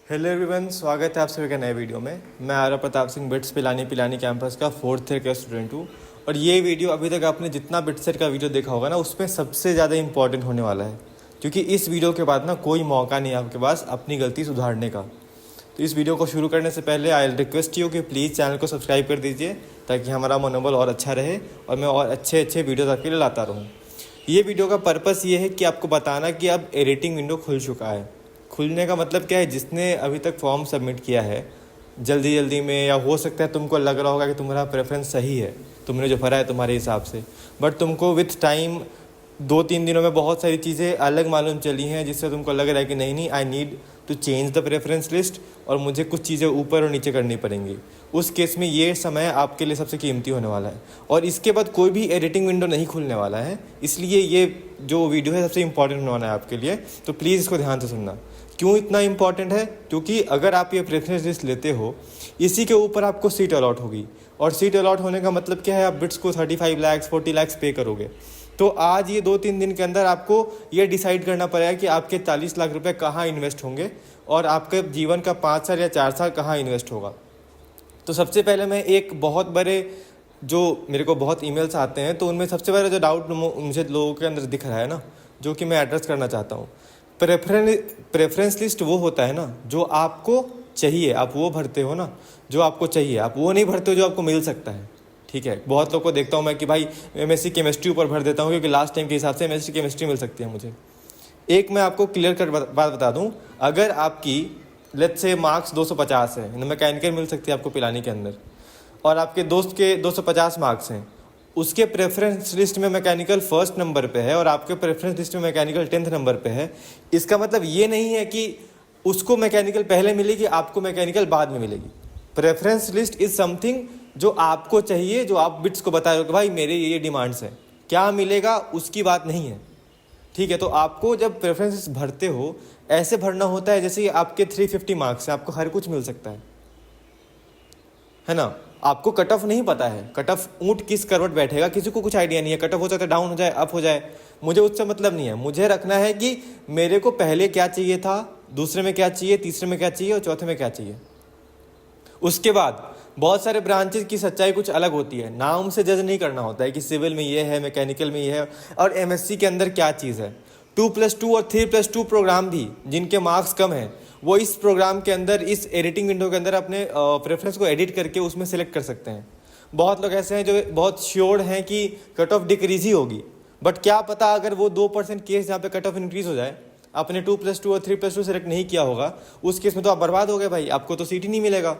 Hello everyone, स्वागत है आप सभी का नए वीडियो में। मैं आर्य प्रताप सिंह बिट्स पिलानी कैंपस का 4th ईयर का स्टूडेंट हूँ। और ये वीडियो अभी तक आपने जितना बिट्सेट का वीडियो देखा होगा ना, उसमें सबसे ज़्यादा इंपॉर्टेंट होने वाला है, क्योंकि इस वीडियो के बाद ना कोई मौका नहीं है आपके पास अपनी गलती सुधारने का। तो इस वीडियो को शुरू करने से पहले आई रिक्वेस्ट यू कि प्लीज़ चैनल को सब्सक्राइब कर दीजिए, ताकि हमारा मनोबल और अच्छा रहे और मैं और अच्छे अच्छे वीडियोज़ आपके लिए लाता रहूँ। ये वीडियो का पर्पस ये है कि आपको बताना कि अब एडिटिंग विंडो खुल चुका है। खुलने का मतलब क्या है, जिसने अभी तक फॉर्म सबमिट किया है जल्दी में, या हो सकता है तुमको लग रहा होगा कि तुम्हारा प्रेफरेंस सही है, तुमने जो भरा है तुम्हारे हिसाब से, बट तुमको विथ टाइम 2-3 दिनों में बहुत सारी चीज़ें अलग मालूम चली हैं, जिससे तुमको लग रहा है कि नहीं I need to change the preference list और मुझे कुछ चीज़ें ऊपर और नीचे करनी पड़ेंगी। उस केस में ये समय आपके लिए सबसे कीमती होने वाला है और इसके बाद कोई भी एडिटिंग विंडो नहीं खुलने वाला है। इसलिए ये जो वीडियो है सबसे इंपॉर्टेंट होने वाला है आपके लिए, तो प्लीज़ इसको ध्यान से सुनना। क्यों इतना इंपॉर्टेंट है? क्योंकि अगर आप ये प्रेफरेंस लिस्ट लेते हो, इसी के ऊपर आपको सीट अलॉट होगी, और सीट अलॉट होने का मतलब क्या है, आप बिट्स को 35 लाख 40 लाख पे करोगे। तो आज ये 2-3 दिन के अंदर आपको ये डिसाइड करना पड़ेगा कि आपके 40 लाख रुपए कहाँ इन्वेस्ट होंगे और आपके जीवन का 5 साल या 4 साल कहाँ इन्वेस्ट होगा। तो सबसे पहले मैं एक बहुत बड़े, जो मेरे को बहुत ईमेल्स आते हैं, तो उनमें सबसे पहले जो डाउट मुझे लोगों के अंदर दिख रहा है ना, जो कि मैं एड्रेस करना चाहता हूँ। प्रेफरेंस लिस्ट वो होता है ना जो आपको चाहिए, आप वो भरते हो ना जो आपको चाहिए, आप वो नहीं भरते हो जो आपको मिल सकता है। ठीक है, बहुत लोग को देखता हूँ मैं कि भाई एमएससी केमिस्ट्री ऊपर भर देता हूँ, क्योंकि लास्ट टाइम के हिसाब से एमएससी केमिस्ट्री मिल सकती है मुझे। एक मैं आपको क्लियर कर बात बता दूँ, अगर आपकी लेट्स से मार्क्स 250 है, मैकेनिकल मिल सकती है आपको पिलानी के अंदर, और आपके दोस्त के 250 मार्क्स हैं, उसके प्रेफरेंस लिस्ट में मैकेनिकल फर्स्ट नंबर पे है और आपके प्रेफरेंस लिस्ट में मैकेनिकल 10th नंबर पे है। इसका मतलब ये नहीं है कि उसको मैकेनिकल पहले मिलेगी, आपको मैकेनिकल बाद में मिलेगी। प्रेफरेंस लिस्ट इज समथिंग जो आपको चाहिए, जो आप बिट्स को बताए हो कि भाई मेरे ये डिमांड्स हैं, क्या मिलेगा उसकी बात नहीं है। ठीक है, तो आपको जब प्रेफरेंस लिस्ट भरते हो, ऐसे भरना होता है जैसे आपके 350 मार्क्स है, आपको हर कुछ मिल सकता है ना। आपको कट ऑफ नहीं पता है, कट ऑफ ऊंट किस करवट बैठेगा किसी को कुछ आइडिया नहीं है। कट ऑफ हो सकता है डाउन हो जाए, अप हो जाए, मुझे उससे मतलब नहीं है। मुझे रखना है कि मेरे को पहले क्या चाहिए था, दूसरे में क्या चाहिए, तीसरे में क्या चाहिए और चौथे में क्या चाहिए। उसके बाद बहुत सारे ब्रांचेस की सच्चाई कुछ अलग होती है, नाम से जज नहीं करना होता है कि सिविल में ये है, मैकेनिकल में ये है और एमएससी के अंदर क्या चीज़ है। 2+2 और 3+2 प्रोग्राम भी जिनके मार्क्स कम हैं, वो इस प्रोग्राम के अंदर, इस एडिटिंग विंडो के अंदर अपने प्रेफरेंस को एडिट करके उसमें सेलेक्ट कर सकते हैं। बहुत लोग ऐसे हैं जो बहुत श्योर हैं कि कट ऑफ डिक्रीज ही होगी, बट क्या पता अगर वो 2% केस जहाँ पे कट ऑफ इंक्रीज हो जाए, आपने 2+2 और 3+2 सेलेक्ट नहीं किया होगा, उस केस में तो आप बर्बाद हो गए भाई, आपको तो सीट ही नहीं मिलेगा।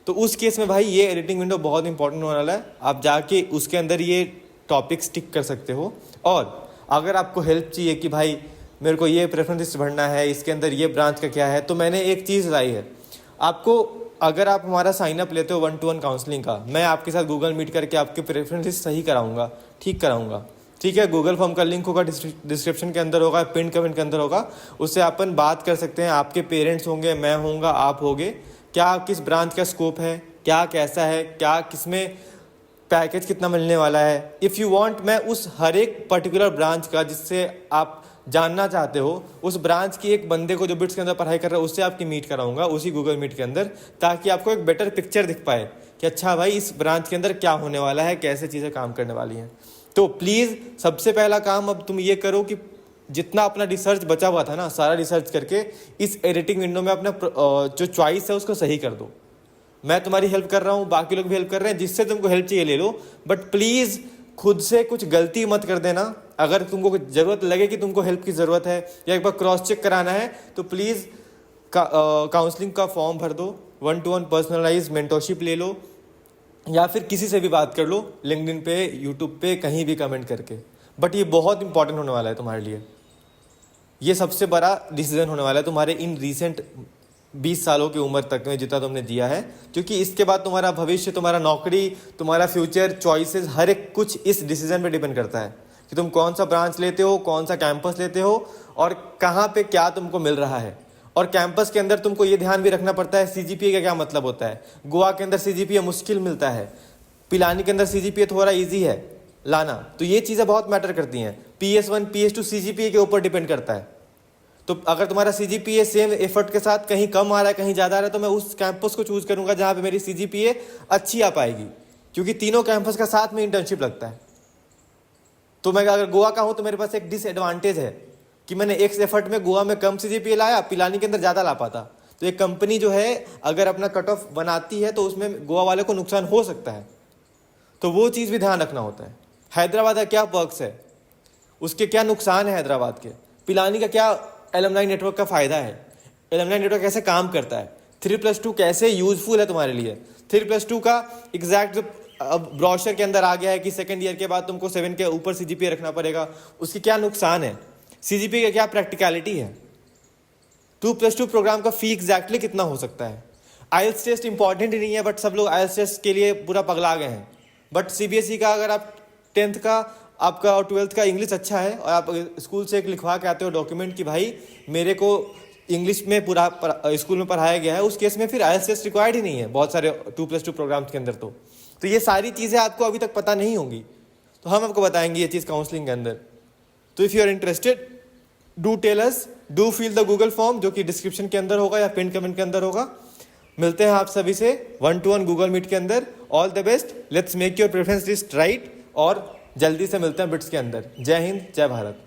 तो उस केस में भाई ये एडिटिंग विंडो बहुत इंपॉर्टेंट होने वाला है। आप जाके उसके अंदर ये टॉपिक स्टिक कर सकते हो। और अगर आपको हेल्प चाहिए कि भाई मेरे को ये प्रेफरेंस लिस्ट भरना है, इसके अंदर ये ब्रांच का क्या है, तो मैंने एक चीज़ लाई है आपको। अगर आप हमारा साइन अप लेते हो 1-to-1 काउंसलिंग का, मैं आपके साथ गूगल मीट करके आपके प्रेफरेंस लिस्ट सही कराऊंगा, ठीक कराऊंगा। ठीक है, गूगल फॉर्म का लिंक होगा, डिस्क्रिप्शन के अंदर होगा, पिन कमेंट के अंदर होगा, उससे अपन बात कर सकते हैं। आपके पेरेंट्स होंगे, मैं होऊंगा, आप होगे, क्या किस ब्रांच का स्कोप है, क्या कैसा है, क्या किसमें पैकेज कितना मिलने वाला है। इफ़ यू वांट, मैं उस हर एक पर्टिकुलर ब्रांच का, जिससे आप जानना चाहते हो, उस ब्रांच की एक बंदे को जो बिट्स के अंदर पढ़ाई कर रहा है, उससे आपकी मीट कराऊंगा उसी गूगल मीट के अंदर, ताकि आपको एक बेटर पिक्चर दिख पाए कि अच्छा भाई इस ब्रांच के अंदर क्या होने वाला है, कैसे चीज़ें काम करने वाली हैं। तो प्लीज़ सबसे पहला काम अब तुम ये करो कि जितना अपना रिसर्च बचा हुआ था ना, सारा रिसर्च करके इस एडिटिंग विंडो में अपना जो चॉइस है उसको सही कर दो। मैं तुम्हारी हेल्प कर रहा हूँ, बाकी लोग भी हेल्प कर रहे हैं, जिससे तुमको हेल्प चाहिए ले लो, बट प्लीज़ खुद से कुछ गलती मत कर देना। अगर तुमको ज़रूरत लगे कि तुमको हेल्प की ज़रूरत है या एक बार क्रॉस चेक कराना है, तो प्लीज़ काउंसलिंग का फॉर्म भर दो, 1-to-1 पर्सनलाइज मेंटरशिप ले लो, या फिर किसी से भी बात कर लो, लिंक्डइन पे, यूट्यूब पे, कहीं भी कमेंट करके। बट ये बहुत इंपॉर्टेंट होने वाला है तुम्हारे लिए, ये सबसे बड़ा डिसीजन होने वाला है तुम्हारे इन रिसेंट 20 सालों की उम्र तक में जितना तुमने दिया है, क्योंकि इसके बाद तुम्हारा भविष्य, तुम्हारा नौकरी, तुम्हारा फ्यूचर, चॉइसेस, हर एक कुछ इस डिसीजन पे डिपेंड करता है कि तुम कौन सा ब्रांच लेते हो, कौन सा कैंपस लेते हो और कहाँ पे क्या तुमको मिल रहा है। और कैंपस के अंदर तुमको ये ध्यान भी रखना पड़ता है सीजीपीए का क्या मतलब होता है। गोवा के अंदर सीजीपीए मुश्किल मिलता है, पिलानी के अंदर सीजीपीए थोड़ा ईजी है लाना, तो ये चीज़ें बहुत मैटर करती हैं। PS1 PS2 सीजीपीए के ऊपर डिपेंड करता है। तो अगर तुम्हारा CGPA सेम एफर्ट के साथ कहीं कम आ रहा है कहीं ज़्यादा आ रहा है तो मैं उस कैंपस को चूज़ करूँगा जहाँ पे मेरी CGPA अच्छी आ पाएगी, क्योंकि तीनों कैंपस का साथ में इंटर्नशिप लगता है। तो मैं अगर गोवा का हूँ तो मेरे पास एक डिसएडवांटेज है कि मैंने एक एफर्ट में गोवा में कम CGPA लाया, पिलानी के अंदर ज़्यादा ला पाता। तो एक कंपनी जो है अगर अपना कट ऑफ बनाती है तो उसमें गोवा वाले को नुकसान हो सकता है, तो वो चीज़ भी ध्यान रखना होता है। हैदराबाद का क्या पर्क्स है, उसके क्या नुकसान है, हैदराबाद के पिलानी का क्या एलुमनाई नेटवर्क का फ़ायदा है, एलुमनाई नेटवर्क कैसे काम करता है, 3+2 कैसे यूजफुल है तुम्हारे लिए, 3+2 का एग्जैक्ट जो अब ब्रोशर के अंदर आ गया है कि सेकंड ईयर के बाद तुमको 7 के ऊपर CGPA रखना पड़ेगा, उसकी क्या नुकसान है, CGPA का क्या प्रैक्टिकलिटी है, 2+2 प्रोग्राम का फ़ी एग्जैक्टली कितना हो सकता है। IELTS टेस्ट इंपॉर्टेंट ही नहीं है, बट सब लोग IELTS टेस्ट के लिए पूरा पगला गए हैं। बट CBSE का अगर आप 10th का आपका और 12th का इंग्लिश अच्छा है और आप स्कूल से एक लिखवा के आते हो डॉक्यूमेंट कि भाई मेरे को इंग्लिश में पूरा स्कूल में पढ़ाया गया है, उस केस में फिर IELTS टेस्ट रिक्वायर्ड ही नहीं है बहुत सारे 2+2 प्रोग्राम्स के अंदर। तो ये सारी चीज़ें आपको अभी तक पता नहीं होंगी, तो हम आपको बताएंगे ये चीज़ काउंसलिंग के अंदर। तो if you are interested do tell us, do fill the Google form जो कि डिस्क्रिप्शन के अंदर होगा या पिन कमेंट के अंदर होगा। मिलते हैं आप सभी से 1-to-1 गूगल मीट के अंदर। All the best, let's make your preference list right, और जल्दी से मिलते हैं बिट्स के अंदर। जय हिंद, जय भारत।